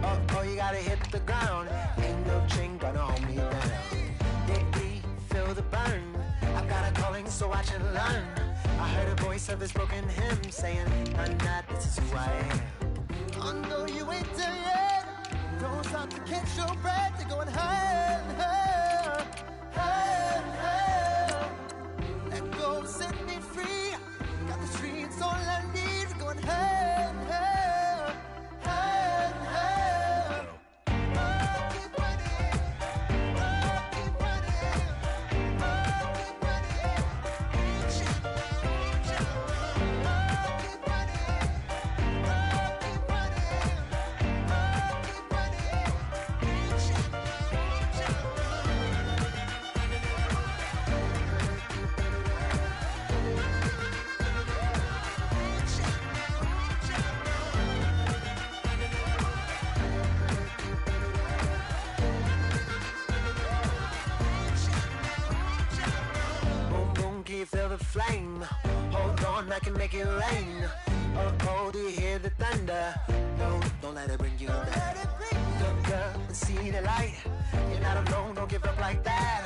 Oh, you gotta hit the ground. Ain't no chain gonna hold me down. Dig, feel the burn. I've got a calling, so watch and learn. I heard a voice of this broken hymn saying, I'm not, this is who I am. I know you ain't there yet. Don't stop to catch your breath. You're going higher, higher, higher, higher. Let go, set me free. Got the streets, all I need. We're going higher, higher, higher, higher. Oh, keep running. Oh, keep running. Oh, keep running. Reach it, reach it. Oh, keep running. Oh, keep running. Oh, keep running. Reach it, reach it. Boom, boom, can you feel the flame? Hold on, I can make it rain. Oh, do you hear the thunder? No, don't let it bring you down. Look up and see the light. You're not alone, don't give up like that.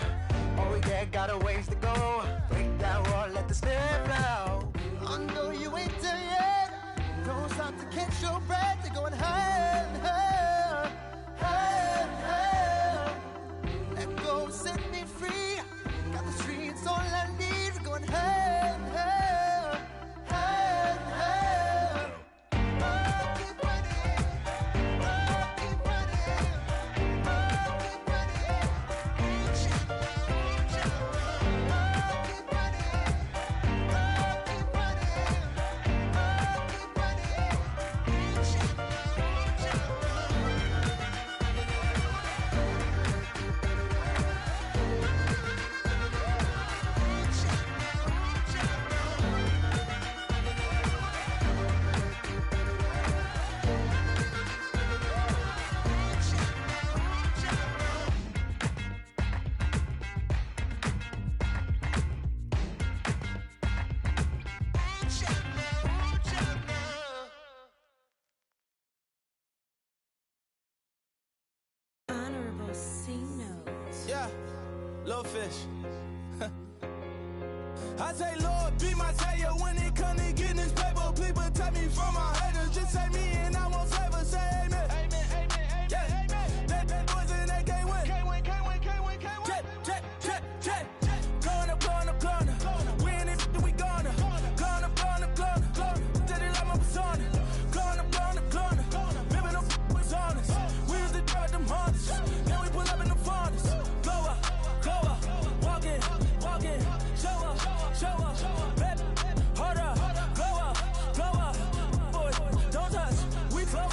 Oh yeah, got a ways to go. Break that wall, let the spirit flow. I know you ain't there yet. Don't stop to catch your breath. You're going higher, higher, higher, higher. Let go, set me free. Got the streets, all I need. We're going higher, higher, higher, higher. Oh, keep running. Oh, keep running. Oh, keep running. Reach it, reach it. Oh, keep running. Oh, keep running. Oh, keep running. Reach it, reach it. Honorable C notes. Yeah, little fish. I say, Lord, be my savior when it come to getting this paper. Please protect me from my haters. Just say me and I won't favor. Say amen. Amen, amen, amen, yeah. Amen. That boys and they can't win. Can't win, can't win, can't win, can't win. Jet. Going up, going up, going up. We in it, we gonna. Going up, going up, going up. Did it like my persona. Going up, going up, going up. Living up was honest. We was the drug them hardest. Then we pull up in the farthest. Go up, walk in, show up, baby, hold up, go up, boy, don't touch, we flow up,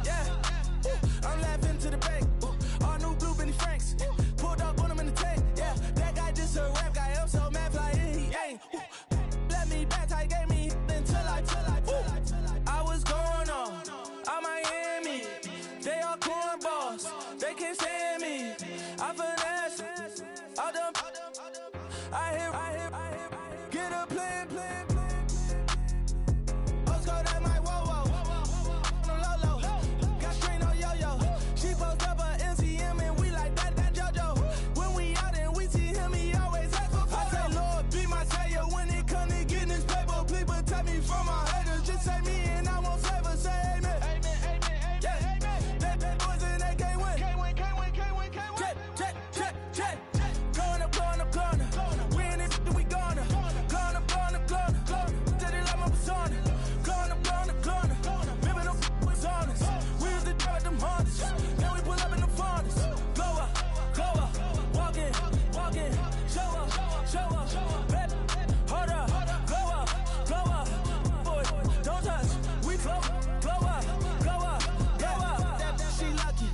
yeah. I'm laughing to the bank, all new blue Benny Franks, pulled up on him in the tank, yeah. That guy just a rap guy, I'm so mad, fly in, he ain't. Let me back, tight, gave me until I was going on Miami. They all cornballs, they can't stand me. I finesse, all them. I hear, get a plan. Let's go that my whoa. No low. Got strain on yo. She post up a MCM and we like that JoJo. When we out and we see him, he always ask for photo. I say, Lord, be my savior when it come to getting this paper. Please protect me from my haters. Just say me and I won't favor. Say amen. Amen, yeah. That boys and they can't win. Can't win. Jet. Going up, going up. We in it, we gonna. Going up. Did it like my persona. Going up. Living up was honest. We was the drug them hardest. Then we pull up in the farthest. Go up, walk in, show up, baby, hold up, go up, boy, don't touch, we flow up, yeah. She lucky,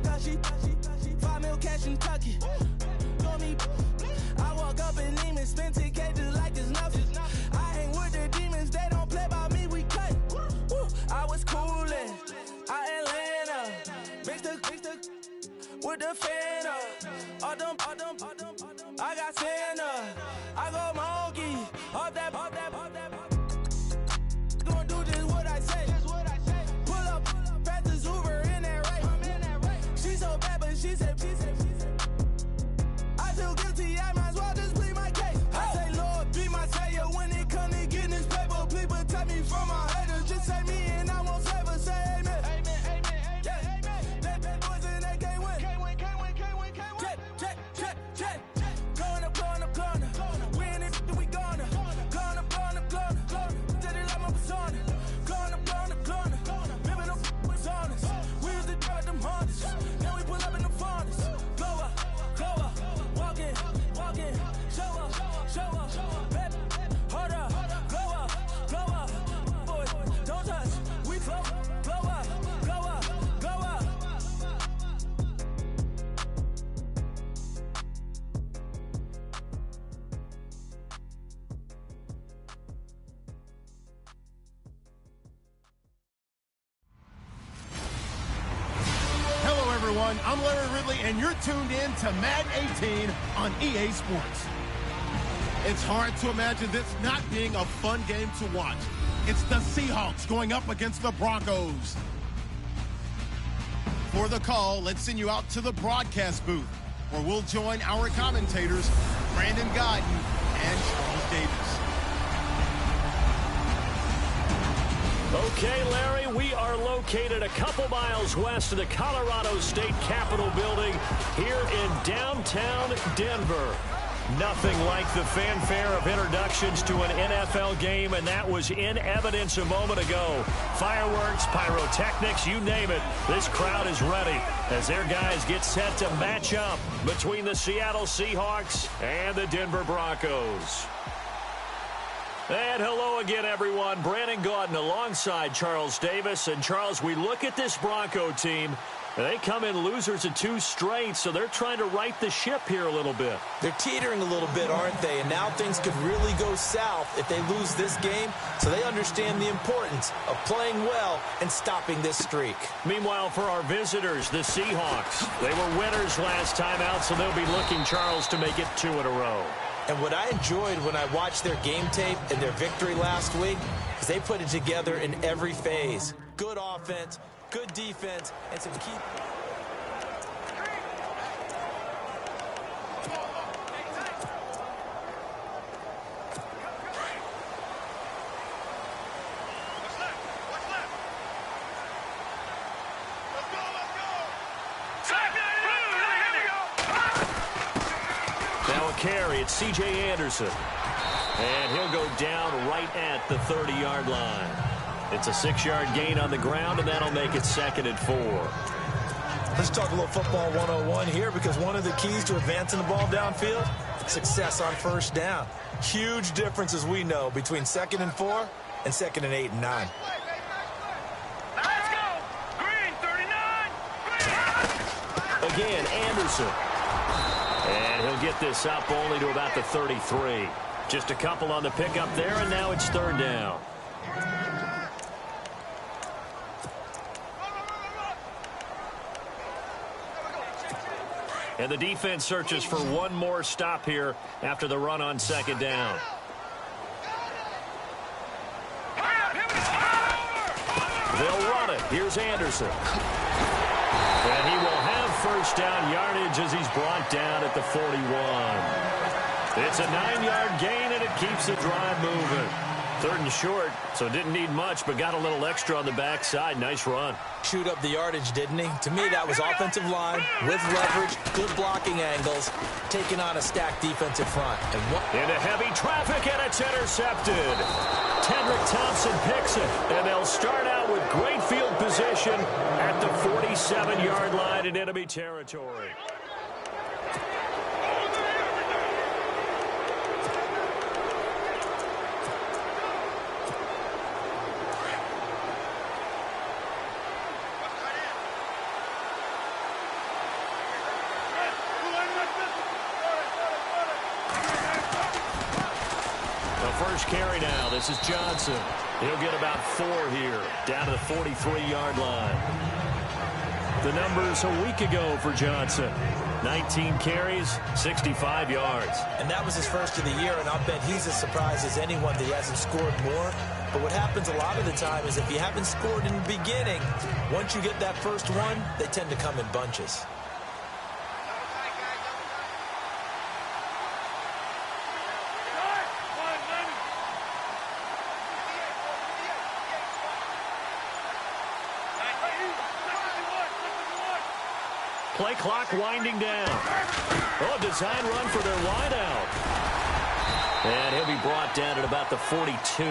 cause she 5 mil cash in Kentucky. Know me, I walk up and name and spend 10K just like it's nothing. I hang with the demons, they don't play by me, we cut. Woo. I was coolin', Atlanta, mixed the with the fan up. All them, I got Santa, I go monkey, all that. Gonna do just what I say. everyone. I'm Larry Ridley, and you're tuned in to Madden 18 on EA Sports. It's hard to imagine this not being a fun game to watch. It's the Seahawks going up against the Broncos. For the call, let's send you out to the broadcast booth, where we'll join our commentators, Brandon Godden and Charles Davis. Okay, Larry, we are located a couple miles west of the Colorado State Capitol building here in downtown Denver. Nothing like the fanfare of introductions to an NFL game, and that was in evidence a moment ago. Fireworks, pyrotechnics, you name it. This crowd is ready as their guys get set to match up between the Seattle Seahawks and the Denver Broncos. And hello again, everyone. Brandon Gaudin alongside Charles Davis. And, Charles, we look at this Bronco team. They come in losers of 2 straight, so they're trying to right the ship here a little bit. They're teetering a little bit, aren't they? And now things could really go south if they lose this game. So they understand the importance of playing well and stopping this streak. Meanwhile, for our visitors, the Seahawks, they were winners last time out, so they'll be looking, Charles, to make it 2 in a row. And what I enjoyed when I watched their game tape and their victory last week is they put it together in every phase. Good offense, good defense, and some key... Carry, it's C.J. Anderson. And he'll go down right at the 30-yard line. It's a 6-yard gain on the ground, and that'll make it 2nd and 4. Let's talk a little football 101 here, because one of the keys to advancing the ball downfield, success on first down. Huge difference, as we know, between 2nd and 4 and 2nd and 8 and 9. Let's go! Green, 39! Green! Again, Anderson. And he'll get this up only to about the 33. Just a couple on the pickup there, and now it's 3rd down. And the defense searches for one more stop here after the run on 2nd down. They'll run it. Here's Anderson. And he will have first down yardage as he's brought down at the 41. It's a 9-yard gain, and it keeps the drive moving. 3rd and short, so didn't need much, but got a little extra on the backside. Nice run. Shoot up the yardage, didn't he? To me, that was offensive line with leverage, good blocking angles, taking on a stacked defensive front. Into heavy traffic, and it's intercepted. Tedrick Thompson picks it, and they'll start out with great field position at the 47-yard line in enemy territory. Carry now. This is Johnson. He'll get about 4 here, down to the 43-yard line. The numbers a week ago for Johnson. 19 carries, 65 yards. And that was his first of the year, and I'll bet he's as surprised as anyone that he hasn't scored more. But what happens a lot of the time is if you haven't scored in the beginning, once you get that first one, they tend to come in bunches. Play clock winding down. Oh, design run for their wideout. And he'll be brought down at about the 42.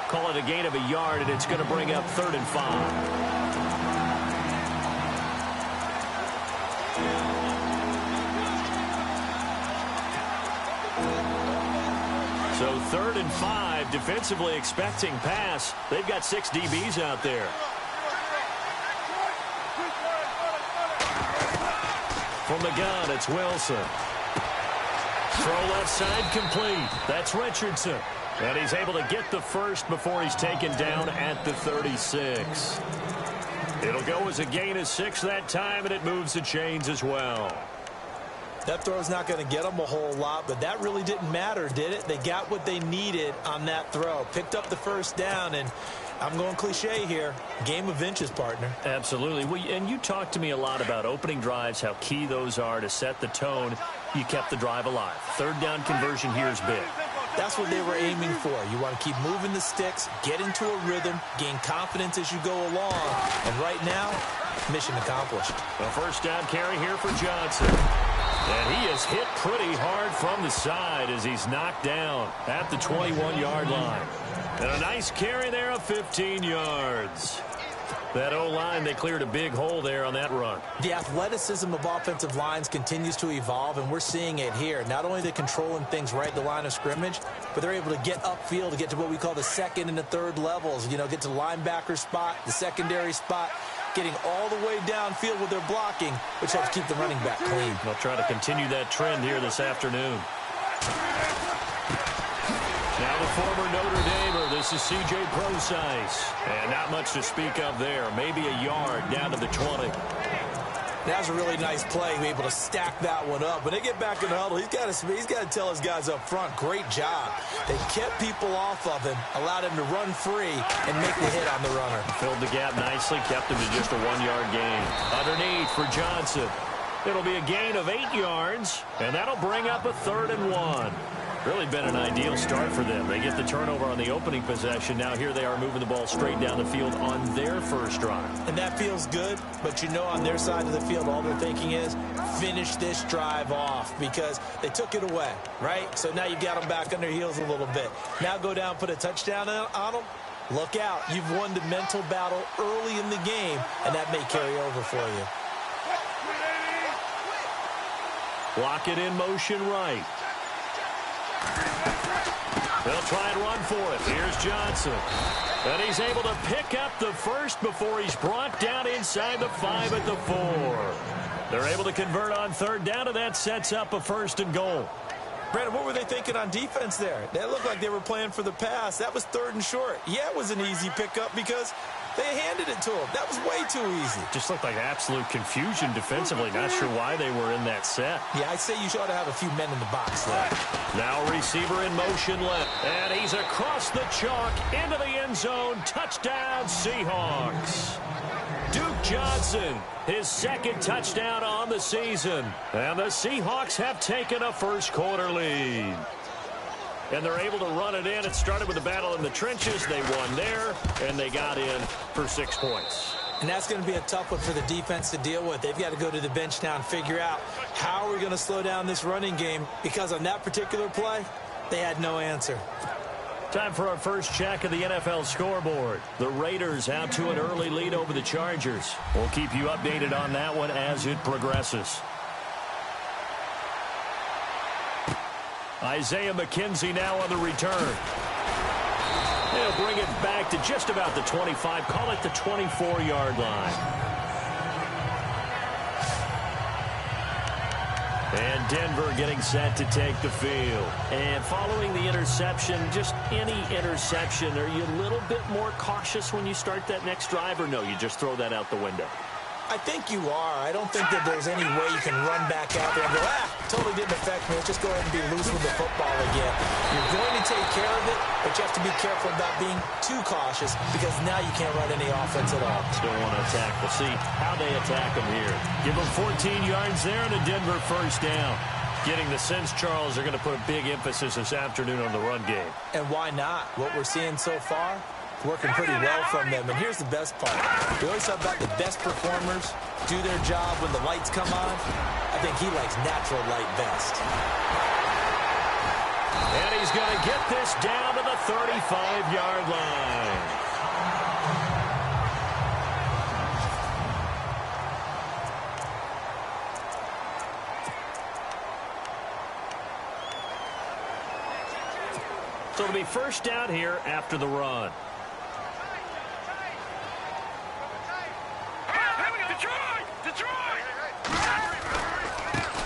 Call it a gain of a yard, and it's going to bring up 3rd and 5. So 3rd and 5, defensively expecting pass. They've got 6 DBs out there. From the gun, it's Wilson. Throw left side complete. That's Richardson. And he's able to get the first before he's taken down at the 36. It'll go as a gain of 6 that time, and it moves the chains as well. That throw's not going to get them a whole lot, but that really didn't matter, did it? They got what they needed on that throw. Picked up the first down, and I'm going cliche here. Game of inches, partner. Absolutely. Well, and you talked to me a lot about opening drives, how key those are to set the tone. You kept the drive alive. Third down conversion here is big. That's what they were aiming for. You want to keep moving the sticks, get into a rhythm, gain confidence as you go along. And right now, mission accomplished. A first down carry here for Johnson. And he is hit pretty hard from the side as he's knocked down at the 21-yard line. And a nice carry there of 15 yards. That O-line, they cleared a big hole there on that run. The athleticism of offensive lines continues to evolve, and we're seeing it here. Not only are they controlling things right at the line of scrimmage, but they're able to get upfield to get to what we call the second and the third levels. You know, get to the linebacker spot, the secondary spot, getting all the way downfield with their blocking, which helps keep the running back clean. They'll try to continue that trend here this afternoon. Now the former Notre Damer, this is C.J. Procise. And not much to speak of there. Maybe a yard down to the 20. That was a really nice play, be able to stack that one up. When they get back in the huddle, he's got to tell his guys up front, great job. They kept people off of him, allowed him to run free, and make the hit on the runner. Filled the gap nicely, kept him to just a 1-yard gain. Underneath for Johnson. It'll be a gain of 8 yards, and that'll bring up a 3rd and 1. Really been an ideal start for them. They get the turnover on the opening possession. Now here they are moving the ball straight down the field on their first drive. And that feels good, but you know on their side of the field, all they're thinking is finish this drive off because they took it away, right? So now you got them back on their heels a little bit. Now go down, put a touchdown on them. Look out. You've won the mental battle early in the game, and that may carry over for you. Block it in motion right. They'll try and run for it. Here's Johnson. And he's able to pick up the first before he's brought down inside the 5 at the 4. They're able to convert on 3rd down, and that sets up a 1st and goal. Brandon, what were they thinking on defense there? That looked like they were playing for the pass. That was 3rd and short. Yeah, it was an easy pickup because they handed it to him. That was way too easy. Just looked like absolute confusion defensively. Not sure why they were in that set. Yeah, I'd say you should have a few men in the box there. Now receiver in motion left. And he's across the chalk into the end zone. Touchdown, Seahawks. Duke Johnson, his 2nd touchdown on the season. And the Seahawks have taken a first-quarter lead. And they're able to run it in. It started with a battle in the trenches. They won there, and they got in for 6 points. And that's going to be a tough one for the defense to deal with. They've got to go to the bench now and figure out how are we going to slow down this running game, because on that particular play, they had no answer. Time for our first check of the NFL scoreboard. The Raiders out to an early lead over the Chargers. We'll keep you updated on that one as it progresses. Isaiah McKenzie now on the return. They'll bring it back to just about the 25. Call it the 24-yard line. And Denver getting set to take the field. And following the interception, just any interception, are you a little bit more cautious when you start that next drive, or no, you just throw that out the window? I think you are. I don't think that there's any way you can run back out there and go, totally didn't affect me. Let's just go ahead and be loose with the football again. You're going to take care of it, but you have to be careful about being too cautious because now you can't run any offense at all. Still want to attack. We'll see how they attack them here. Give them 14 yards there and a Denver first down. Getting the sense, Charles, they're going to put a big emphasis this afternoon on the run game. And why not? What we're seeing so far, working pretty well from them. And here's the best part. We always talk about the best performers do their job when the lights come on. I think he likes natural light best. And he's going to get this down to the 35-yard line. So it'll be first down here after the run.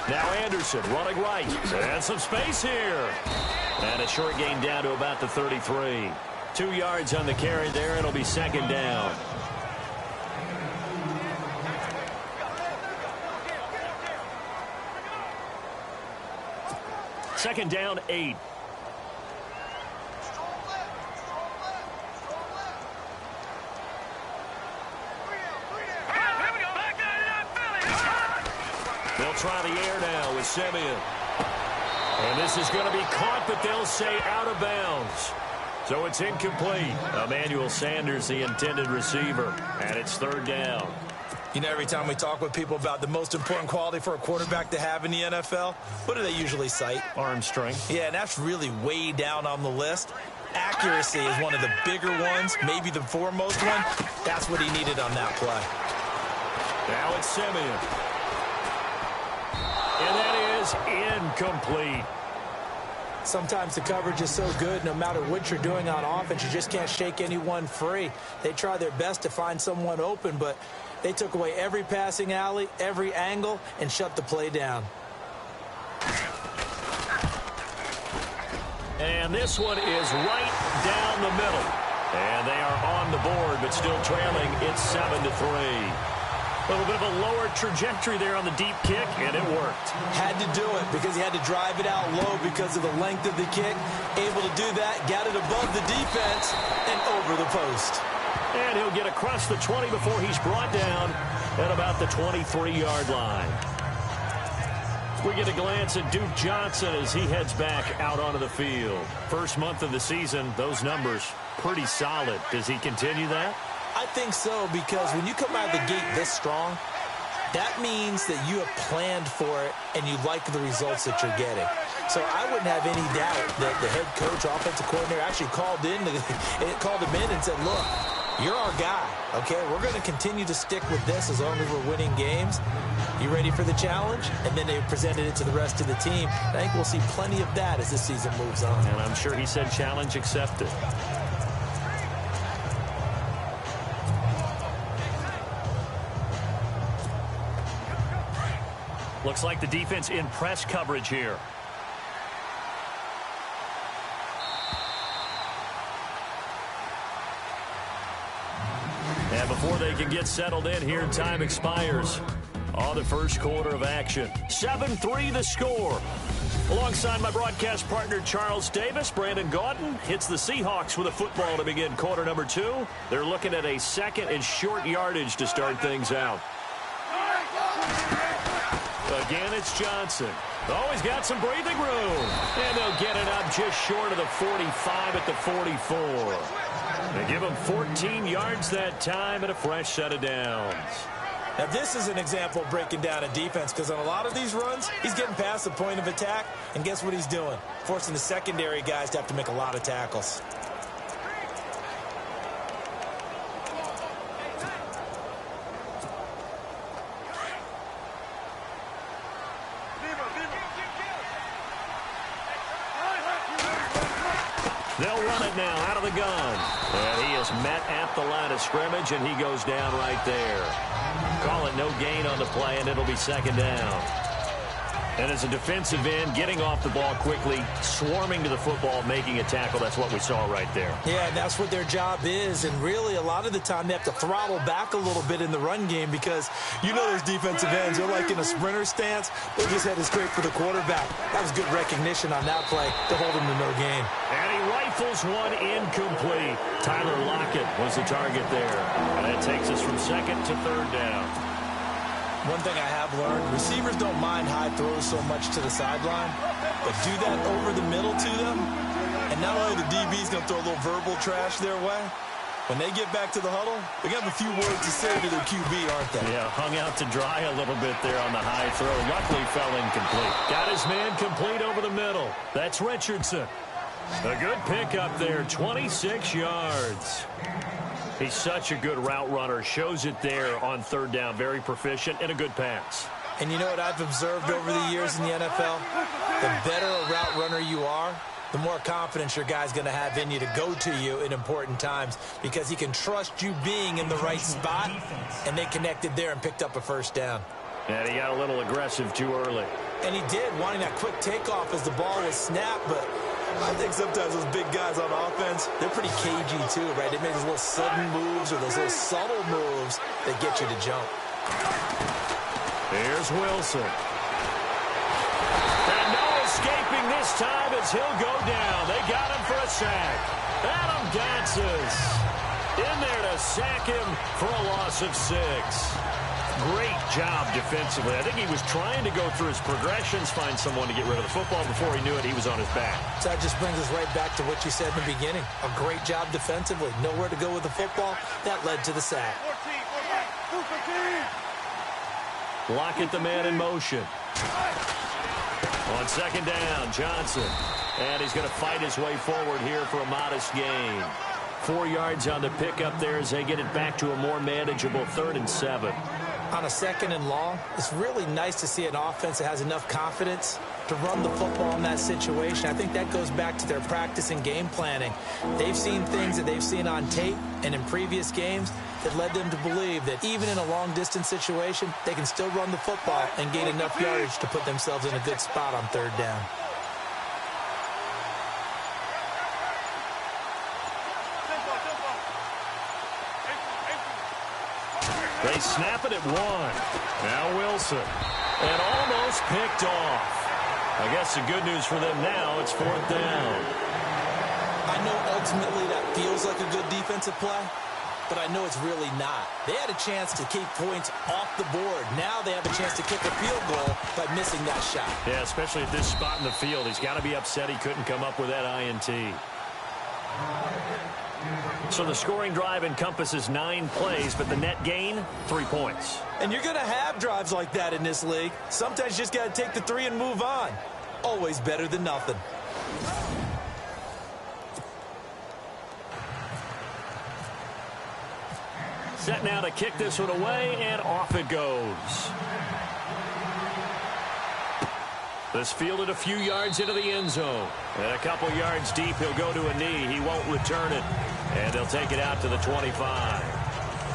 Now Anderson running right. And some space here. And a short gain down to about the 33. 2 yards on the carry there. It'll be 2nd down. Second down, 8. They'll try the air now with Simeon. And this is going to be caught, but they'll say out of bounds. So it's incomplete. Emmanuel Sanders, the intended receiver, and it's third down. You know, every time we talk with people about the most important quality for a quarterback to have in the NFL, what do they usually cite? Arm strength. Yeah, and that's really way down on the list. Accuracy is one of the bigger ones, maybe the foremost one. That's what he needed on that play. Now it's Simeon. And that is incomplete. Sometimes the coverage is so good, no matter what you're doing on offense, you just can't shake anyone free. They try their best to find someone open, but they took away every passing alley, every angle, and shut the play down. And this one is right down the middle. And they are on the board, but still trailing. It's 7-3. A little bit of a lower trajectory there on the deep kick, and it worked. Had to do it because he had to drive it out low because of the length of the kick. Able to do that, got it above the defense, and over the post. And he'll get across the 20 before he's brought down at about the 23-yard line. We get a glance at Duke Johnson as he heads back out onto the field. First month of the season, those numbers pretty solid. Does he continue that? I think so, because when you come out of the gate this strong, that means that you have planned for it and you like the results that you're getting. So I wouldn't have any doubt that the head coach, offensive coordinator, actually called him in and said, look, you're our guy, okay? We're going to continue to stick with this as long as we're winning games. You ready for the challenge? And then they presented it to the rest of the team. I think we'll see plenty of that as this season moves on. And I'm sure he said challenge accepted. Looks like the defense in press coverage here. And before they can get settled in here, time expires on the first quarter of action. 7-3 the score. Alongside my broadcast partner, Charles Davis, Brandon Gaudin hits the Seahawks with a football to begin quarter number 2. They're looking at a second and short yardage to start things out. Again, it's Johnson. Oh, he's got some breathing room. And they'll get it up just short of the 45 at the 44. They give him 14 yards that time and a fresh set of downs. Now, this is an example of breaking down a defense, because on a lot of these runs, he's getting past the point of attack, and guess what he's doing? Forcing the secondary guys to have to make a lot of tackles. They'll run it now out of the gun. And he is met at the line of scrimmage, and he goes down right there. Call it no gain on the play, and it'll be second down. And as a defensive end, getting off the ball quickly, swarming to the football, making a tackle, that's what we saw right there. Yeah, and that's what their job is. And really, a lot of the time, they have to throttle back a little bit in the run game, because you know those defensive ends, they're like in a sprinter stance. They just headed straight for the quarterback. That was good recognition on that play to hold him to no gain. And he rifles one incomplete. Tyler Lockett was the target there. And that takes us from second to third down. One thing I have learned, receivers don't mind high throws so much to the sideline, but do that over the middle to them, and not only the DB's going to throw a little verbal trash their way, when they get back to the huddle, they got a few words to say to their QB, aren't they? Yeah, hung out to dry a little bit there on the high throw. Luckily fell incomplete. Got his man complete over the middle. That's Richardson. A good pickup there, 26 yards. He's such a good route runner. Shows it there on third down. Very proficient and a good pass. And you know what I've observed over the years in the NFL? The better a route runner you are, the more confidence your guy's going to have in you to go to you in important times, because he can trust you being in the right spot, and they connected there and picked up a first down. And he got a little aggressive too early. And he did, wanting that quick takeoff as the ball was snapped, but I think sometimes those big guys on offense, they're pretty cagey too, right? They make those little sudden moves or those little subtle moves that get you to jump. Here's Wilson. And no escaping Holding this time as he'll go down. They got him for a sack. Adam Gotsis in there to sack him for a loss of 6. Great job defensively. I think he was trying to go through his progressions, find someone to get rid of the football. Before he knew it, he was on his back. So that just brings us right back to what you said in the beginning. A great job defensively. Nowhere to go with the football. That led to the sack. Lockett, the man in motion. On second down, Johnson. And he's going to fight his way forward here for a modest gain. 4 yards on the pickup there as they get it back to a more manageable 3rd and 7. On a 2nd and long, it's really nice to see an offense that has enough confidence to run the football in that situation. I think that goes back to their practice and game planning. They've seen things that they've seen on tape and in previous games that led them to believe that even in a long-distance situation, they can still run the football and gain enough yardage to put themselves in a good spot on 3rd down. They snap it at 1. Now Wilson. And almost picked off. I guess the good news for them now, it's 4th down. I know ultimately that feels like a good defensive play, but I know it's really not. They had a chance to keep points off the board. Now they have a chance to kick a field goal by missing that shot. Yeah, especially at this spot in the field. He's got to be upset he couldn't come up with that INT. So the scoring drive encompasses 9 plays, but the net gain, 3 points. And you're going to have drives like that in this league. Sometimes you just got to take the 3 and move on. Always better than nothing. Set now to kick this one away, and off it goes. This fielded a few yards into the end zone. And a couple yards deep, he'll go to a knee. He won't return it. And they'll take it out to the 25.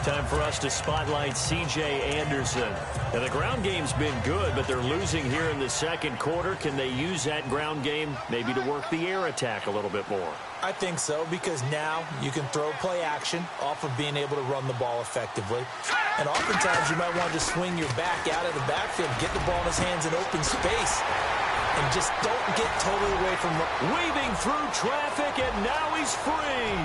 Time for us to spotlight C.J. Anderson. Now, the ground game's been good, but they're losing here in the 2nd quarter. Can they use that ground game maybe to work the air attack a little bit more? I think so, because now you can throw play action off of being able to run the ball effectively. And oftentimes you might want to swing your back out of the backfield, get the ball in his hands in open space, and just don't get totally away from... Weaving through traffic, and now he's free.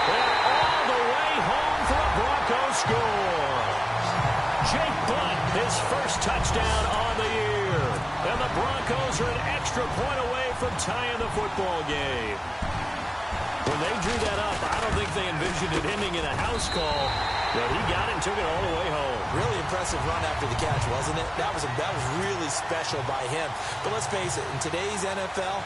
And all the way home for a Broncos score. Jake Butt, his first touchdown on the year. And the Broncos are an extra point away from tying the football game. When they drew that up, I don't think they envisioned it ending in a house call, but he got it and took it all the way home. Really impressive run after the catch, wasn't it? That was really special by him. But let's face it, in today's NFL,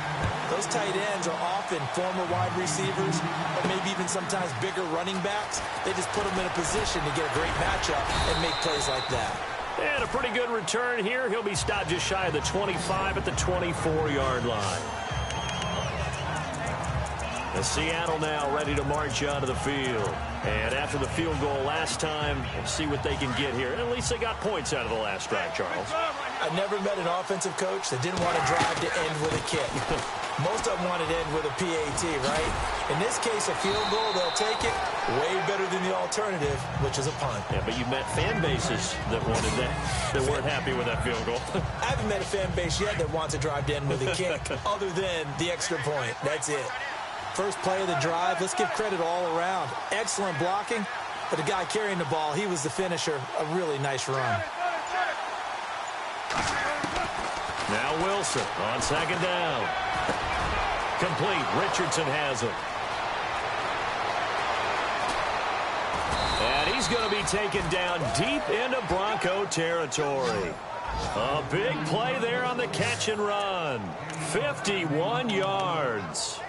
those tight ends are often former wide receivers or maybe even sometimes bigger running backs. They just put them in a position to get a great matchup and make plays like that. And a pretty good return here. He'll be stopped just shy of the 25 at the 24-yard line. And Seattle now ready to march onto the field. And after the field goal last time, we'll see what they can get here. At least they got points out of the last drive, Charles. I never met an offensive coach that didn't want to drive to end with a kick. Most of them wanted to end with a PAT, right? In this case, a field goal, they'll take it. Way better than the alternative, which is a punt. Yeah, but you've met fan bases that wanted that, that weren't happy with that field goal. I haven't met a fan base yet that wants to drive to end with a kick, other than the extra point. That's it. First play of the drive, let's give credit all around. Excellent blocking, but the guy carrying the ball, he was the finisher. A really nice run. Now Wilson on second down. Complete. Richardson has it. And he's going to be taken down deep into Bronco territory. A big play there on the catch and run. 51 yards.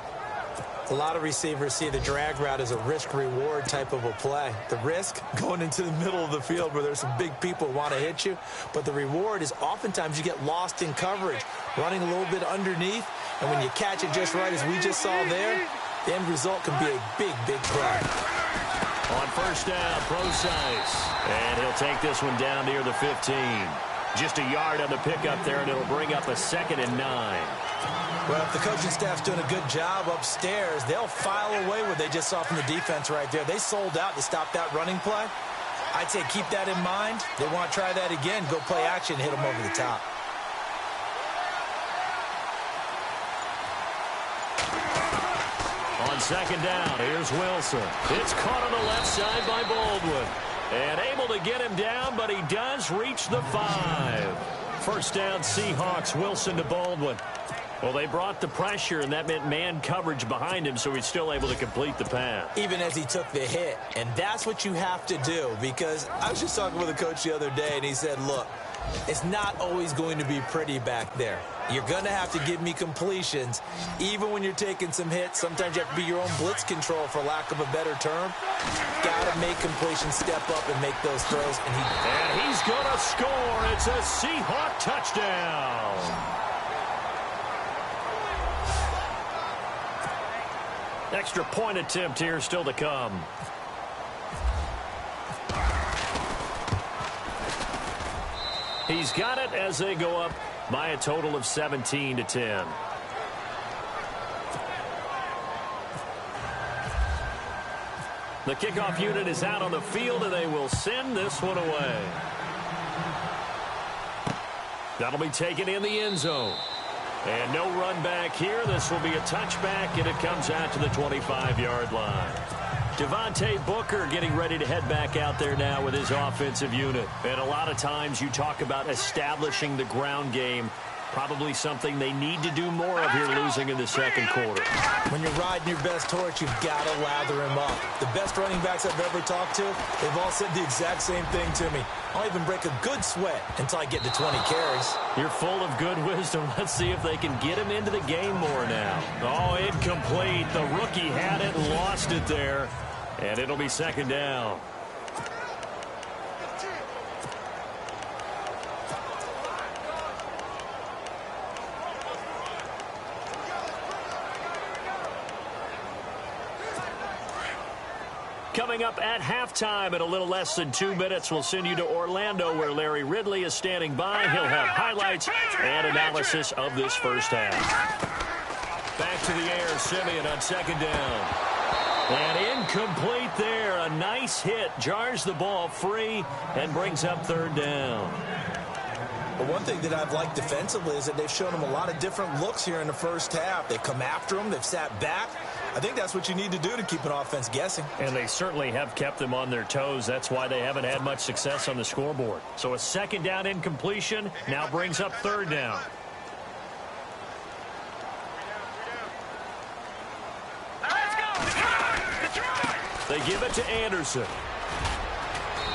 A lot of receivers see the drag route as a risk-reward type of a play. The risk, going into the middle of the field where there's some big people who want to hit you. But the reward is oftentimes you get lost in coverage, running a little bit underneath. And when you catch it just right, as we just saw there, the end result can be a big, big play. On first down, Procise. And he'll take this one down near the 15. Just a yard on the pickup there, and it'll bring up a 2nd and 9. Well, if the coaching staff's doing a good job upstairs, they'll file away what they just saw from the defense right there. They sold out to stop that running play. I'd say keep that in mind. They want to try that again, go play action, hit them over the top. On second down, here's Wilson. It's caught on the left side by Baldwin. And able to get him down, but he does reach the 5. First down, Seahawks. Wilson to Baldwin. Well, they brought the pressure, and that meant man coverage behind him, so he's still able to complete the pass. Even as he took the hit, and that's what you have to do, because I was just talking with a coach the other day, and he said, look, it's not always going to be pretty back there. You're going to have to give me completions. Even when you're taking some hits, sometimes you have to be your own blitz control, for lack of a better term. Got to make completions, step up, and make those throws. And he's going to score. It's a Seahawk touchdown. Extra point attempt here still to come. He's got it as they go up by a total of 17-10. The kickoff unit is out on the field, and they will send this one away. That'll be taken in the end zone. And no run back here. This will be a touchback, and it comes out to the 25-yard line. Devontae Booker getting ready to head back out there now with his offensive unit. And a lot of times you talk about establishing the ground game. Probably something they need to do more of here, losing in the second quarter. When you're riding your best torch, you've got to lather him up. The best running backs I've ever talked to, they've all said the exact same thing to me. I'll even break a good sweat until I get to 20 carries. You're full of good wisdom. Let's see if they can get him into the game more now. Oh, incomplete. The rookie had it and lost it there. And it'll be second down. Coming up at halftime in a little less than 2 minutes, we'll send you to Orlando, where Larry Ridley is standing by. He'll have highlights and analysis of this first half. Back to the air, Simeon on second down. And incomplete there. A nice hit. Jars the ball free and brings up third down. But one thing that I've liked defensively is that they've shown him a lot of different looks here in the first half. They've come after him. They've sat back. I think that's what you need to do to keep an offense guessing. And they certainly have kept them on their toes. That's why they haven't had much success on the scoreboard. So a second down incompletion now brings up third down. They give it to Anderson.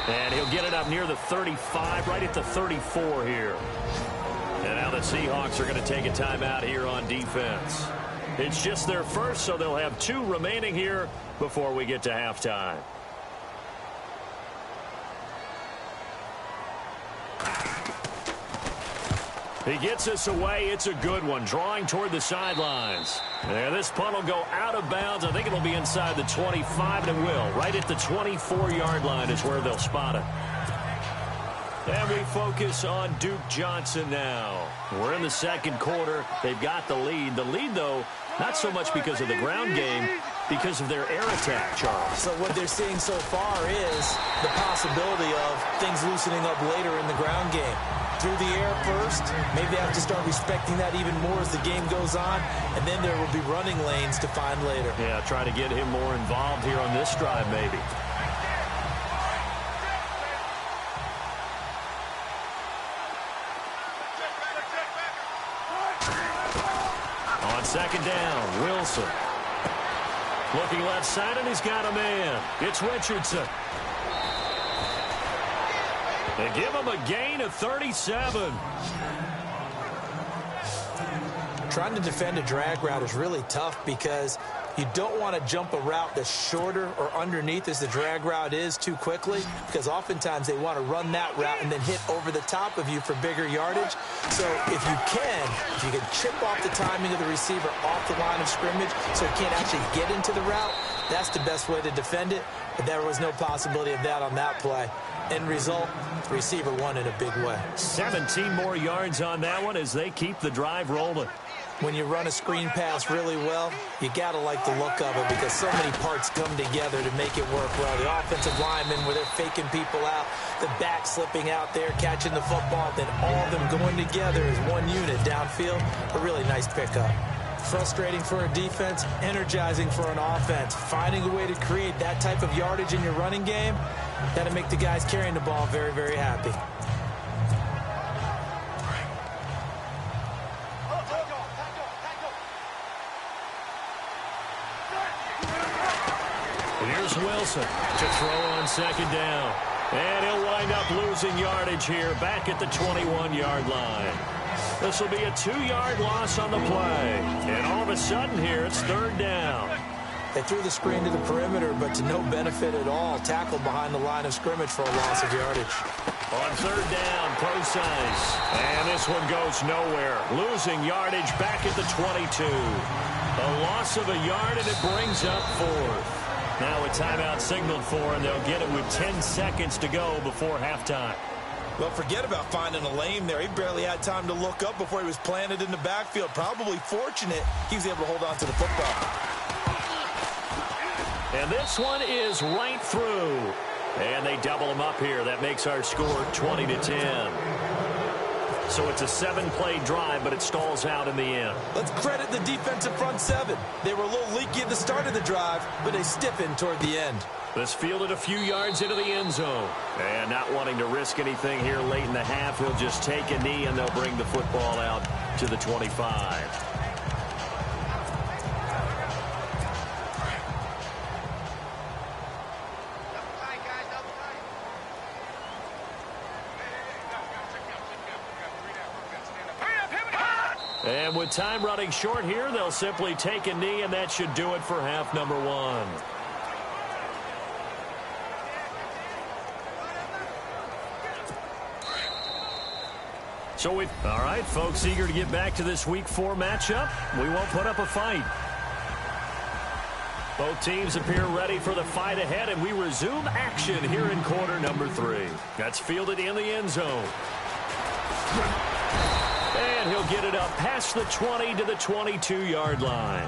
And he'll get it up near the 35, right at the 34 here. And now the Seahawks are going to take a timeout here on defense. It's just their first, so they'll have 2 remaining here before we get to halftime. He gets us away. It's a good one. Drawing toward the sidelines. And this punt will go out of bounds. I think it'll be inside the 25, and it will. Right at the 24-yard line is where they'll spot it. And we focus on Duke Johnson now. We're in the second quarter. They've got the lead. The lead, though, not so much because of the ground game, because of their air attack, Charles. So what they're seeing so far is the possibility of things loosening up later in the ground game. Through the air first, maybe they have to start respecting that even more as the game goes on, and then there will be running lanes to find later. Yeah, try to get him more involved here on this drive, maybe. On second down, Wilson. Looking left side, and he's got a man. It's Richardson. They give him a gain of 37. Trying to defend a drag route is really tough because you don't want to jump a route that's shorter or underneath as the drag route is too quickly, because oftentimes they want to run that route and then hit over the top of you for bigger yardage. So if you can chip off the timing of the receiver off the line of scrimmage so he can't actually get into the route, that's the best way to defend it. But there was no possibility of that on that play. End result, the receiver won in a big way. 17 more yards on that one as they keep the drive rolling. When you run a screen pass really well, you got to like the look of it because so many parts come together to make it work well. The offensive linemen, where they're faking people out, the back slipping out there, catching the football, then all of them going together as one unit downfield. A really nice pickup. Frustrating for a defense, energizing for an offense. Finding a way to create that type of yardage in your running game, that'll make the guys carrying the ball very, very happy. Here's Wilson to throw on second down. And he'll wind up losing yardage here back at the 21-yard line. This will be a 2-yard loss on the play. And all of a sudden here, it's third down. They threw the screen to the perimeter, but to no benefit at all. Tackled behind the line of scrimmage for a loss of yardage. On third down, Procise. And this one goes nowhere. Losing yardage back at the 22. A loss of a yard, and it brings up fourth. Now a timeout signaled for, and they'll get it with 10 seconds to go before halftime. Well, forget about finding a lane there. He barely had time to look up before he was planted in the backfield. Probably fortunate he was able to hold on to the football. And this one is right through. And they double him up here. That makes our score 20-10. So it's a 7-play drive, but it stalls out in the end. Let's credit the defensive front seven. They were a little leaky at the start of the drive, but they stiffened toward the end. This fielded a few yards into the end zone. And not wanting to risk anything here late in the half, he'll just take a knee, and they'll bring the football out to the 25. And with time running short here, they'll simply take a knee, and that should do it for half number one. So all right, folks, eager to get back to this Week 4 matchup. We won't put up a fight. Both teams appear ready for the fight ahead, and we resume action here in quarter number 3. That's fielded in the end zone. And he'll get it up past the 20 to the 22-yard line.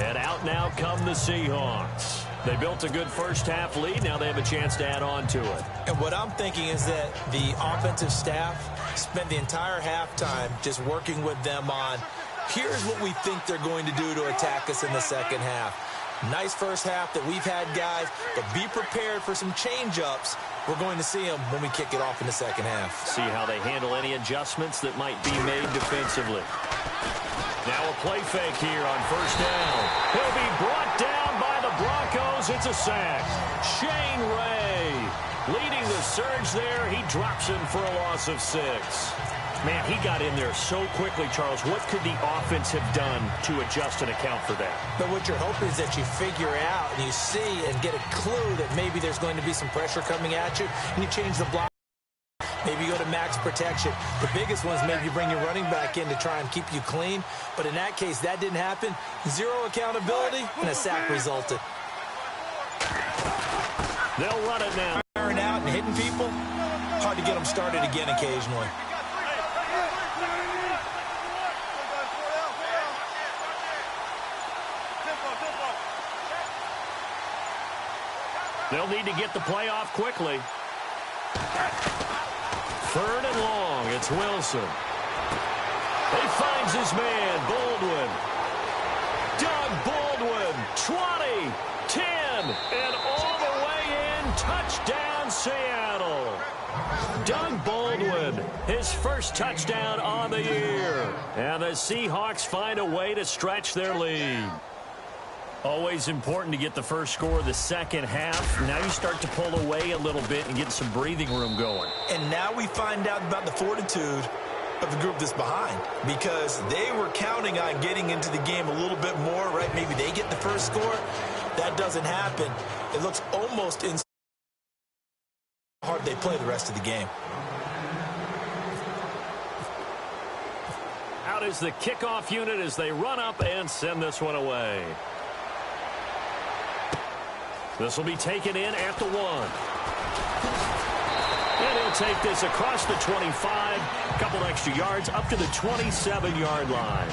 And out now come the Seahawks. They built a good first-half lead. Now they have a chance to add on to it. And what I'm thinking is that the offensive staff spent the entire halftime just working with them on, here's what we think they're going to do to attack us in the second half. Nice first half that we've had, guys, but be prepared for some change-ups. We're going to see them when we kick it off in the second half. See how they handle any adjustments that might be made defensively. Now a play fake here on first down. He'll be brought down by the Broncos. It's a sack. Shane Ray leading the surge there. He drops him for a loss of 6. Man, he got in there so quickly, Charles. What could the offense have done to adjust and account for that? But what you're hoping is that you figure out and you see and get a clue that maybe there's going to be some pressure coming at you, and you change the block. Maybe you go to max protection. The biggest one is maybe you bring your running back in to try and keep you clean. But in that case, that didn't happen. Zero accountability, and a sack resulted. They'll run it now. Firing out and hitting people, hard to get them started again occasionally. They'll need to get the play off quickly. Third and long, it's Wilson. He finds his man, Baldwin. Doug Baldwin, 20, 10, and all the way in. Touchdown, Seattle. Doug Baldwin, his first touchdown on the year. And the Seahawks find a way to stretch their lead. Always important to get the first score of the second half. Now you start to pull away a little bit and get some breathing room going. And now we find out about the fortitude of the group that's behind, because they were counting on getting into the game a little bit more, right? Maybe they get the first score. That doesn't happen. It looks almost hard they play the rest of the game. Out is the kickoff unit as they run up and send this one away. This will be taken in at the 1. And he'll take this across the 25, a couple extra yards up to the 27-yard line.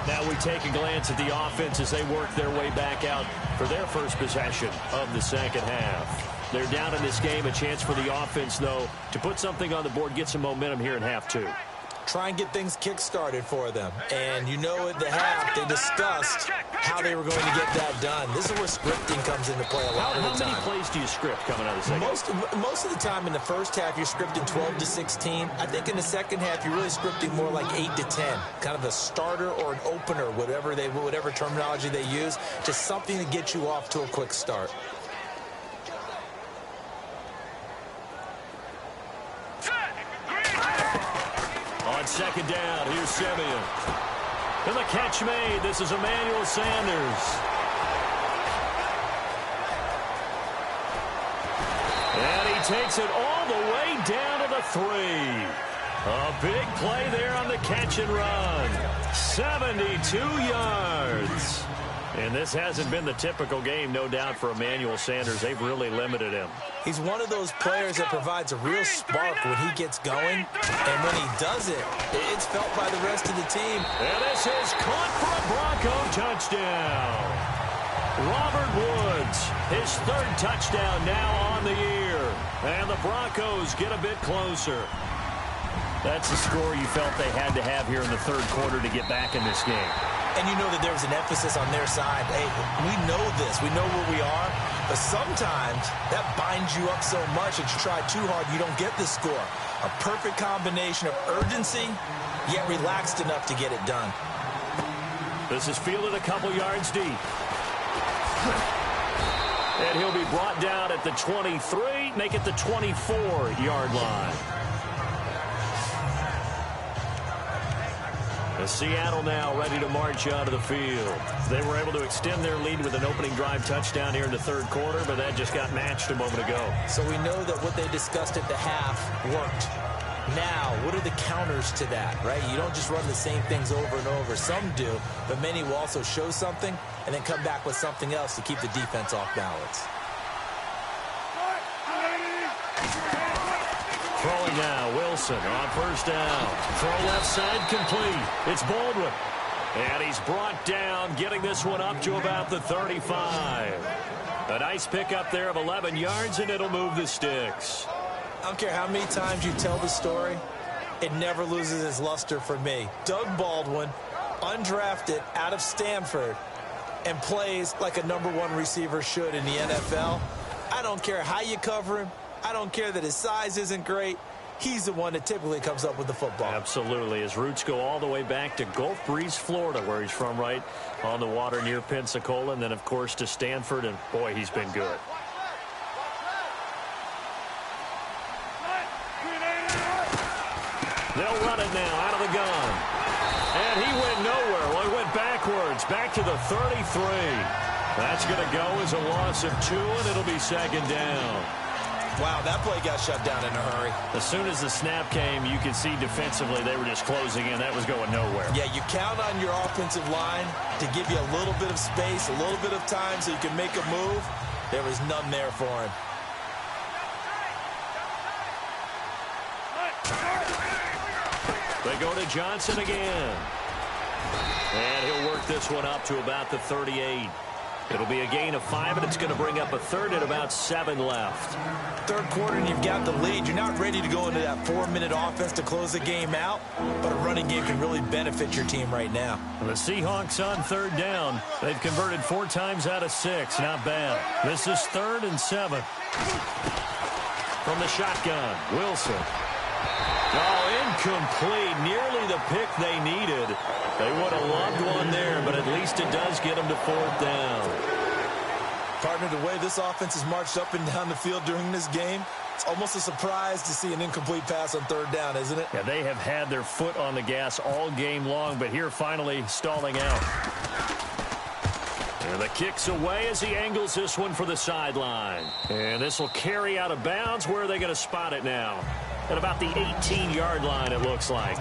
Now we take a glance at the offense as they work their way back out for their first possession of the second half. They're down in this game. A chance for the offense, though, to put something on the board, get some momentum here in half two. Try and get things kick-started for them. And you know at the half, they discussed how they were going to get that done. This is where scripting comes into play a lot of the time. How many plays do you script coming out of the second? Most of the time in the first half, you're scripting 12 to 16. I think in the second half, you're really scripting more like 8 to 10. Kind of a starter or an opener, whatever terminology they use. Just something to get you off to a quick start. On second down, here's Simeon. And the catch made. This is Emmanuel Sanders. And he takes it all the way down to the 3. A big play there on the catch and run. 72 yards. And this hasn't been the typical game, no doubt, for Emmanuel Sanders. They've really limited him. He's one of those players that provides a real spark when he gets going. And when he does it, it's felt by the rest of the team. And this is caught for a Bronco touchdown. Robert Woods, his 3rd touchdown now on the year. And the Broncos get a bit closer. That's the score you felt they had to have here in the 3rd quarter to get back in this game. And you know that there was an emphasis on their side. Hey, we know this. We know where we are. But sometimes that binds you up so much that you try too hard, you don't get the score. A perfect combination of urgency, yet relaxed enough to get it done. This is fielded a couple yards deep. And he'll be brought down at the 23, make it the 24-yard line. Seattle now ready to march out of the field. They were able to extend their lead with an opening drive touchdown here in the 3rd quarter, but that just got matched a moment ago. So we know that what they discussed at the half worked. Now, what are the counters to that, right? You don't just run the same things over and over. Some do, but many will also show something and then come back with something else to keep the defense off balance. Throwing now, Wilson on 1st down. Throw left side complete. It's Baldwin. And he's brought down, getting this one up to about the 35. A nice pickup there of 11 yards, and it'll move the sticks. I don't care how many times you tell the story, it never loses its luster for me. Doug Baldwin, undrafted out of Stanford, and plays like a #1 receiver should in the NFL. I don't care how you cover him. I don't care that his size isn't great. He's the one that typically comes up with the football. Absolutely. His roots go all the way back to Gulf Breeze, Florida, where he's from, right on the water near Pensacola, and then, of course, to Stanford, and, boy, he's been good. They'll run it now out of the gun. And he went nowhere. Well, he went backwards, back to the 33. That's going to go as a loss of 2, and it'll be 2nd down. Wow, that play got shut down in a hurry. As soon as the snap came, you could see defensively they were just closing in. That was going nowhere. Yeah, you count on your offensive line to give you a little bit of space, a little bit of time so you can make a move. There was none there for him. They go to Johnson again. And he'll work this one up to about the 38. It'll be a gain of 5, and it's going to bring up a 3rd at about 7 left. 3rd quarter, and you've got the lead. You're not ready to go into that 4-minute offense to close the game out, but a running game can really benefit your team right now. The Seahawks on 3rd down. They've converted 4 times out of 6. Not bad. This is 3rd and 7. From the shotgun, Wilson. Oh, incomplete. Nearly the pick they needed. They would have loved one there, but at least it does get them to 4th down. Partner, the way this offense has marched up and down the field during this game, it's almost a surprise to see an incomplete pass on 3rd down, isn't it? Yeah, they have had their foot on the gas all game long, but here finally stalling out. And the kick's away as he angles this one for the sideline. And this will carry out of bounds. Where are they going to spot it now? At about the 18-yard line, it looks like.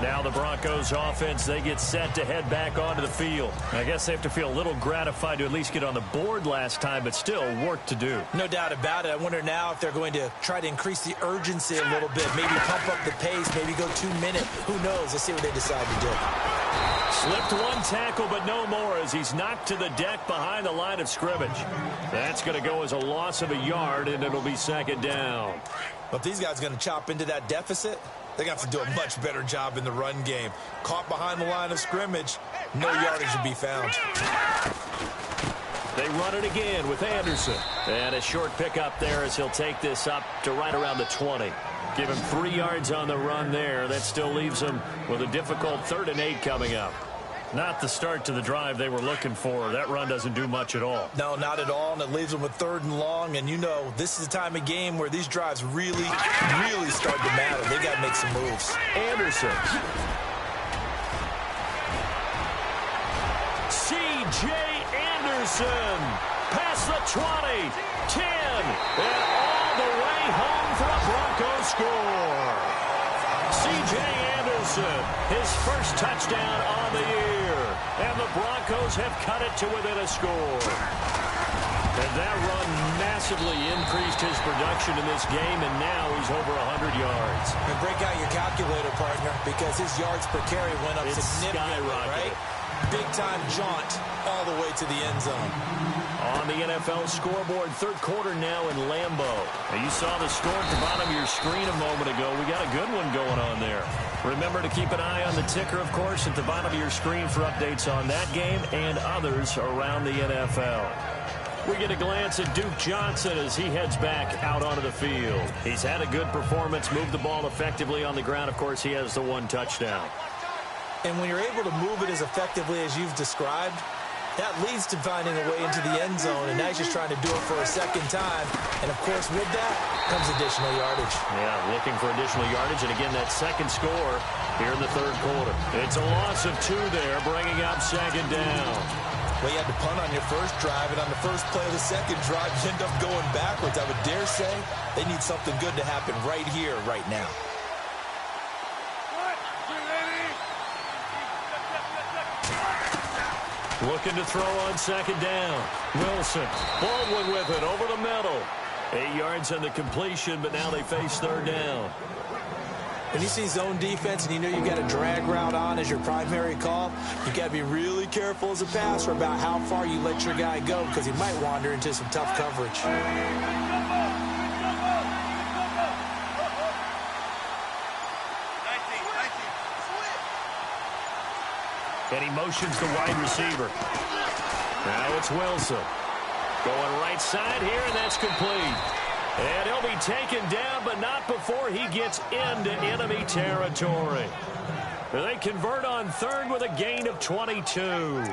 Now the Broncos offense, they get set to head back onto the field. I guess they have to feel a little gratified to at least get on the board last time, but still work to do. No doubt about it. I wonder now if they're going to try to increase the urgency a little bit, maybe pump up the pace, maybe go 2-minute. Who knows? Let's see what they decide to do. Slipped one tackle, but no more as he's knocked to the deck behind the line of scrimmage. That's going to go as a loss of a yard, and it'll be second down. But these guys are going to chop into that deficit. They're going to have to do a much better job in the run game. Caught behind the line of scrimmage, no yardage to be found. They run it again with Anderson. And a short pickup there as he'll take this up to right around the 20. Give him 3 yards on the run there. That still leaves him with a difficult 3rd and 8 coming up. Not the start to the drive they were looking for. That run doesn't do much at all. No, not at all, and it leaves them with 3rd and long. And you know, this is the time of game where these drives really start to matter. They got to make some moves. Anderson. C.J. Anderson. Past the 20, 10, and all the way home for a Broncos score. C.J. Anderson, his first touchdown on the year. And the Broncos have cut it to within a score. And that run massively increased his production in this game, and now he's over 100 yards. And break out your calculator, partner, because his yards per carry went up significantly, right? Big-time jaunt all the way to the end zone. On the NFL scoreboard, 3rd quarter now in Lambeau. Now you saw the score at the bottom of your screen a moment ago. We got a good one going on there. Remember to keep an eye on the ticker, of course, at the bottom of your screen for updates on that game and others around the NFL. We get a glance at Duke Johnson as he heads back out onto the field. He's had a good performance, moved the ball effectively on the ground. Of course, he has the 1 touchdown. And when you're able to move it as effectively as you've described, that leads to finding a way into the end zone, and now he's just trying to do it for a 2nd time. And, of course, with that comes additional yardage. Yeah, looking for additional yardage, and again, that 2nd score here in the 3rd quarter. It's a loss of 2 there, bringing up 2nd down. Well, you had to punt on your first drive, and on the first play of the 2nd drive, you end up going backwards. I would dare say they need something good to happen right here, right now. Looking to throw on 2nd down. Wilson. Baldwin with it over the middle. 8 yards on the completion, but now they face 3rd down. When you see zone defense and you know you got a drag route on as your primary call, you got to be really careful as a passer about how far you let your guy go because he might wander into some tough coverage. And he motions the wide receiver. Now it's Wilson. Going right side here, and that's complete. And he'll be taken down, but not before he gets into enemy territory. They convert on 3rd with a gain of 22.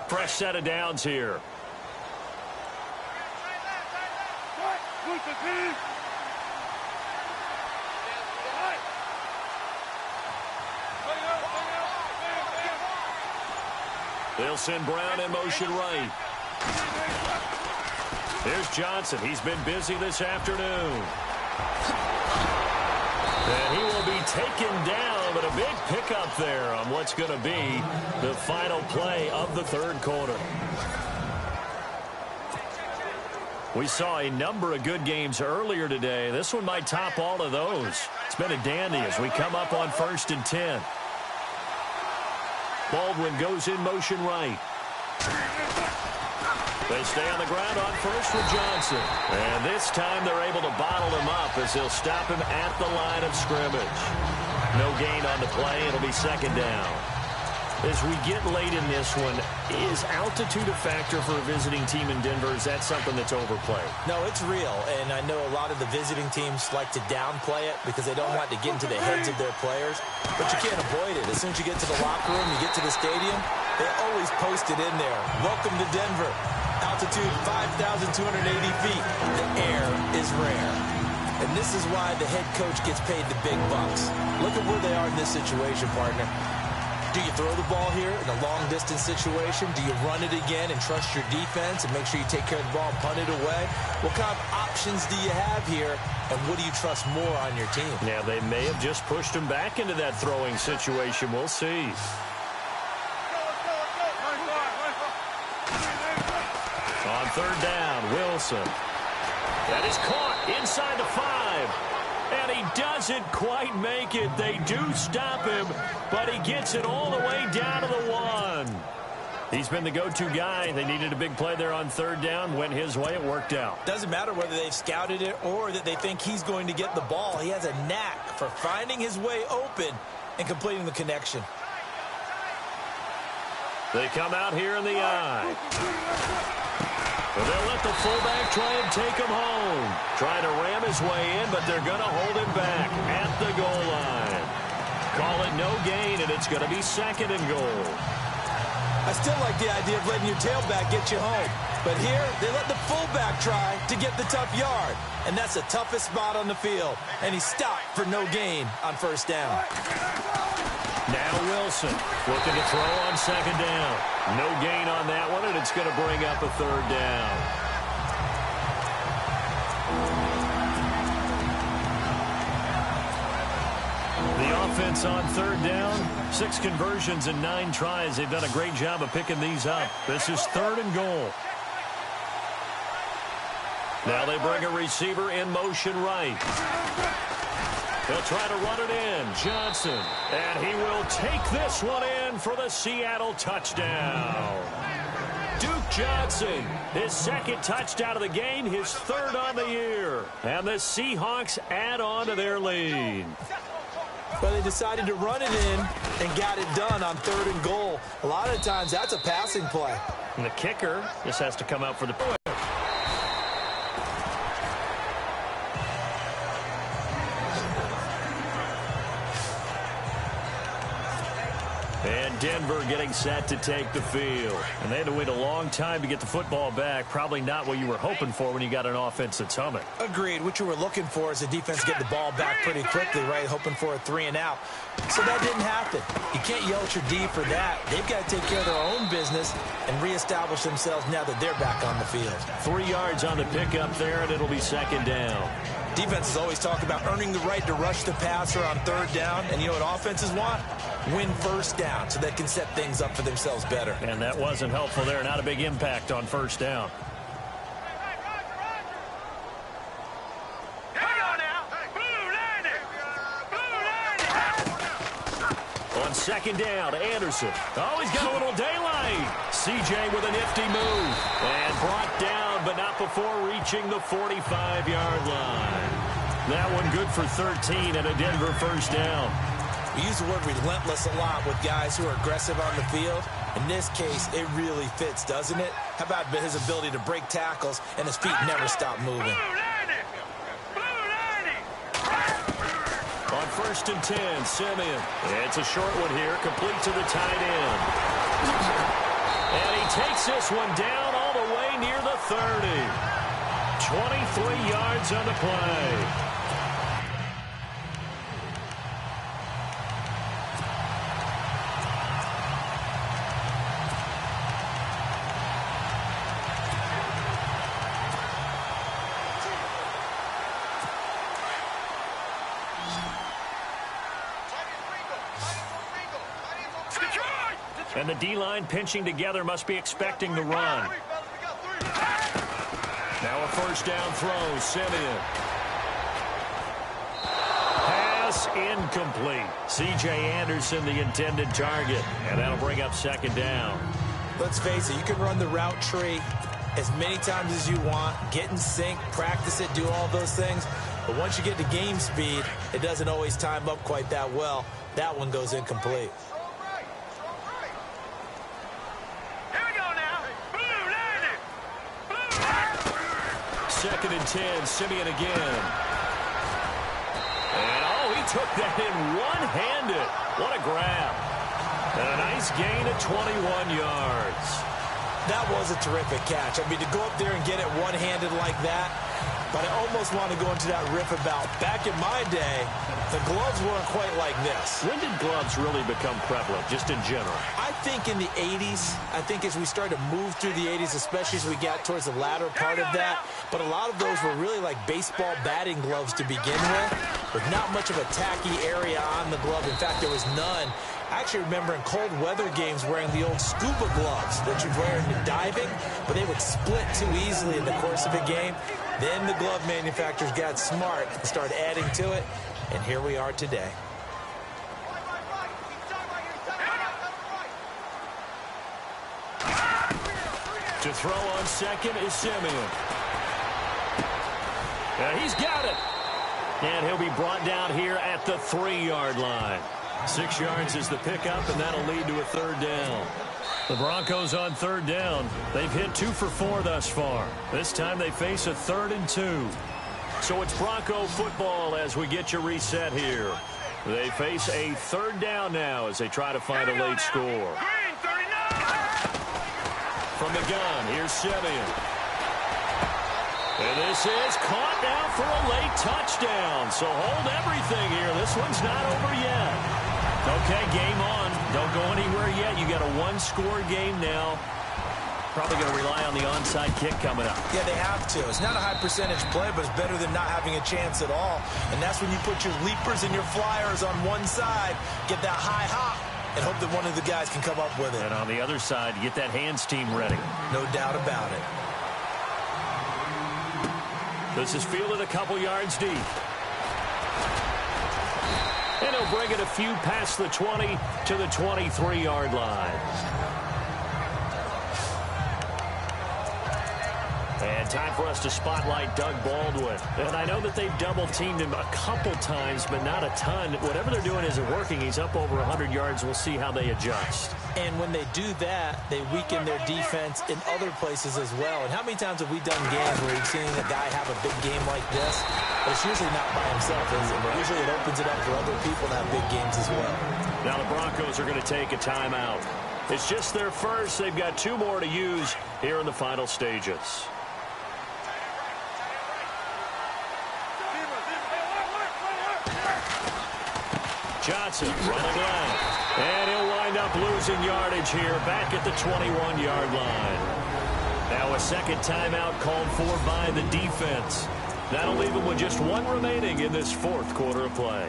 Fresh set of downs here. They'll send Brown in motion right. There's Johnson. He's been busy this afternoon. And he will be taken down, but a big pickup there on what's going to be the final play of the 3rd quarter. We saw a number of good games earlier today. This one might top all of those. It's been a dandy as we come up on 1st and 10. Baldwin goes in motion right. They stay on the ground on 1st with Johnson. And this time they're able to bottle him up as they'll stop him at the line of scrimmage. No gain on the play. It'll be 2nd down. As we get late in this one, is altitude a factor for a visiting team in Denver? Is that something that's overplayed? No, it's real, and I know a lot of the visiting teams like to downplay it because they don't want to get into the heads of their players, but you can't avoid it. As soon as you get to the locker room, you get to the stadium, they always post it in there. Welcome to Denver. Altitude 5,280 feet. The air is rare. And this is why the head coach gets paid the big bucks. Look at where they are in this situation, partner. Do you throw the ball here in a long-distance situation? Do you run it again and trust your defense and make sure you take care of the ball and punt it away? What kind of options do you have here, and what do you trust more on your team? Yeah, they may have just pushed him back into that throwing situation. We'll see. On 3rd down, Wilson. That is caught inside the 5. And he doesn't quite make it. They do stop him, but he gets it all the way down to the 1. He's been the go-to guy. They needed a big play there on 3rd down. Went his way. It worked out. Doesn't matter whether they've scouted it or that they think he's going to get the ball. He has a knack for finding his way open and completing the connection. They come out here in the I. They'll let the fullback try and take him home. Trying to ram his way in, but they're going to hold him back at the goal line. Call it no gain, and it's going to be 2nd and goal. I still like the idea of letting your tailback get you home. But here, they let the fullback try to get the tough yard. And that's the toughest spot on the field. And he stopped for no gain on 1st down. Now Wilson looking to throw on 2nd down. No gain on that one, and it's going to bring up a 3rd down. The offense on 3rd down, 6 conversions and 9 tries. They've done a great job of picking these up. This is 3rd and goal. Now they bring a receiver in motion right. He'll try to run it in. Johnson. And he will take this one in for the Seattle touchdown. Duke Johnson, his 2nd touchdown of the game, his 3rd on the year. And the Seahawks add on to their lead. Well, they decided to run it in and got it done on 3rd and goal. A lot of times that's a passing play. And the kicker just has to come out for the point. And Denver getting set to take the field. And they had to wait a long time to get the football back. Probably not what you were hoping for when you got an offense that's humming. Agreed. What you were looking for is the defense get the ball back pretty quickly, right? Hoping for a 3 and out. So that didn't happen. You can't yell at your D for that. They've got to take care of their own business and reestablish themselves now that they're back on the field. 3 yards on the pickup there, and it'll be 2nd down. Defenses always talk about earning the right to rush the passer on 3rd down. And you know what offenses want? Win 1st down so they can set things up for themselves better. And that wasn't helpful there. Not a big impact on 1st down. On 2nd down, Anderson. Oh, he's got a little daylight. CJ with a nifty move. And brought down, but not before reaching the 45-yard line. That one good for 13 and a Denver 1st down. We use the word relentless a lot with guys who are aggressive on the field. In this case, it really fits, doesn't it? How about his ability to break tackles and his feet never stop moving? On 1st and 10, Simeon. It's a short one here, complete to the tight end. And he takes this one down all the way near the 30. 23 yards on the play. And the D-line pinching together must be expecting the run. Now a 1st down throw, Simeon. Pass incomplete. C.J. Anderson, the intended target. And that'll bring up 2nd down. Let's face it, you can run the route tree as many times as you want, get in sync, practice it, do all those things. But once you get to game speed, it doesn't always time up quite that well. That one goes incomplete. 2nd and 10, Simeon again. And, oh, he took that in one-handed. What a grab. And a nice gain of 21 yards. That was a terrific catch. I mean, to go up there and get it one-handed like that, but I almost want to go into that riff about back in my day, the gloves weren't quite like this. When did gloves really become prevalent, just in general? I think in the 80s. I think as we started to move through the 80s, especially as we got towards the latter part of that. But a lot of those were really like baseball batting gloves to begin with not much of a tacky area on the glove. In fact, there was none. I actually remember in cold weather games wearing the old scuba gloves that you'd wear in diving, but they would split too easily in the course of a game. Then the glove manufacturers got smart and started adding to it, and here we are today. To throw on second is Simeon. And he's got it. And he'll be brought down here at the 3-yard line. 6 yards is the pickup, and that'll lead to a third down. The Broncos on third down. They've hit 2 for 4 thus far. This time they face a 3rd and 2. So it's Bronco football as we get you reset here. They face a third down now as they try to find a late score. From the gun, here's Simeon. And this is caught now for a late touchdown. So hold everything here. This one's not over yet. Okay, game on. Don't go anywhere yet. You got a 1-score game now. Probably going to rely on the onside kick coming up. Yeah, they have to. It's not a high percentage play, but it's better than not having a chance at all. And that's when you put your leapers and your flyers on one side, get that high hop, and hope that one of the guys can come up with it. And on the other side, get that hands team ready. No doubt about it. This is fielded a couple yards deep. And he'll bring it a few past the 20 to the 23-yard line. And time for us to spotlight Doug Baldwin. And I know that they've double-teamed him a couple times, but not a ton. Whatever they're doing isn't working. He's up over 100 yards. We'll see how they adjust. And when they do that, they weaken their defense in other places as well. And how many times have we done games where you've seen a guy have a big game like this? But it's usually not by himself, is it? Usually it opens it up for other people to have big games as well. Now the Broncos are going to take a timeout. It's just their first. They've got 2 more to use here in the final stages. Johnson running left. And he'll wind up losing yardage here back at the 21-yard line. Now a second timeout called for by the defense. That'll leave him with just 1 remaining in this 4th quarter of play.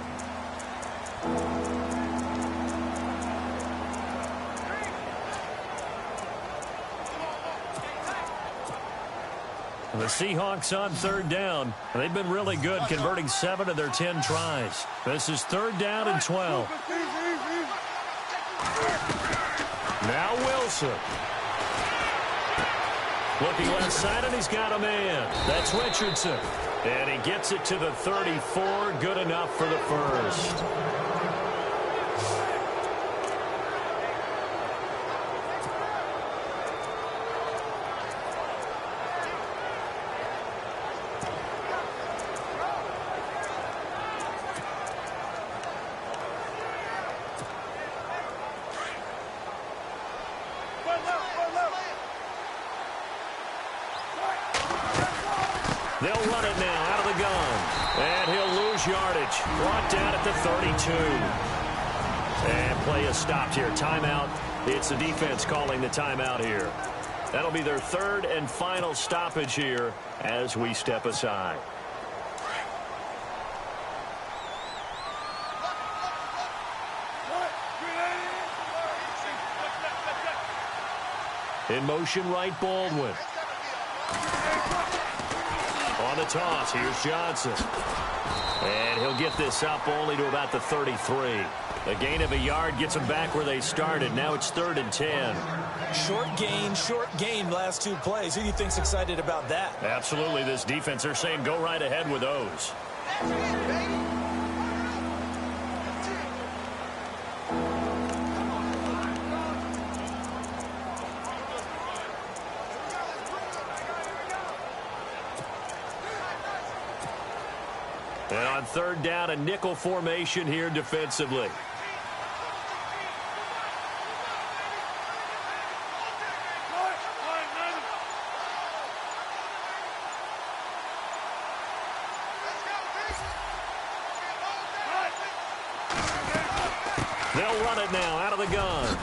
The Seahawks on third down. They've been really good, converting 7 of their 10 tries. This is 3rd down and 12. Now Wilson. Looking left side, and he's got a man. That's Richardson. And he gets it to the 34. Good enough for the first. They'll run it now out of the gun. And he'll lose yardage. Brought down at the 32. And play is stopped here. Timeout. It's the defense calling the timeout here. That'll be their 3rd and final stoppage here as we step aside. In motion, right, Baldwin. On the toss, here's Johnson. And he'll get this up only to about the 33. A gain of a yard gets them back where they started. Now it's 3rd and 10. Short gain last 2 plays. Who do you think's excited about that? Absolutely. This defense, they're saying go right ahead with those. And on 3rd down, a nickel formation here defensively. They'll run it now out of the gun.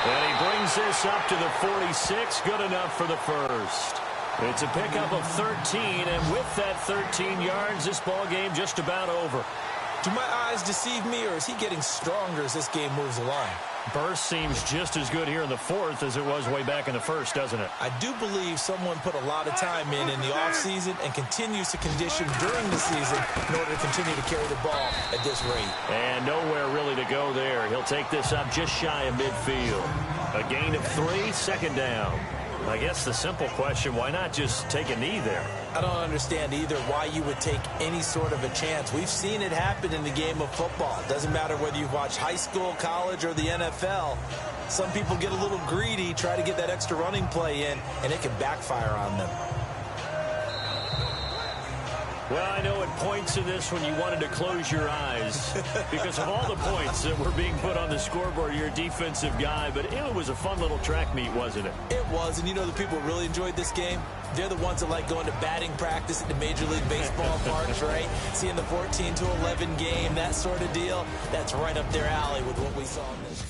And he brings this up to the 46. Good enough for the first. It's a pickup of 13, and with that 13 yards, this ball game just about over. Do my eyes deceive me, or is he getting stronger as this game moves along? Burst seems just as good here in the fourth as it was way back in the first, doesn't it? I do believe someone put a lot of time in the offseason and continues to condition during the season in order to continue to carry the ball at this rate. And nowhere really to go there. He'll take this up just shy of midfield. A gain of 3, second down. I guess the simple question, why not just take a knee there? I don't understand either why you would take any sort of a chance. We've seen it happen in the game of football. It doesn't matter whether you've watched high school, college, or the NFL. Some people get a little greedy, try to get that extra running play in, and it can backfire on them. Well, I know at points in this when you wanted to close your eyes because of all the points that were being put on the scoreboard. You're a defensive guy, but it was a fun little track meet, wasn't it? It was, and you know the people who really enjoyed this game? They're the ones that like going to batting practice at the Major League Baseball parks, right? Seeing the 14-11 game, that sort of deal. That's right up their alley with what we saw in this.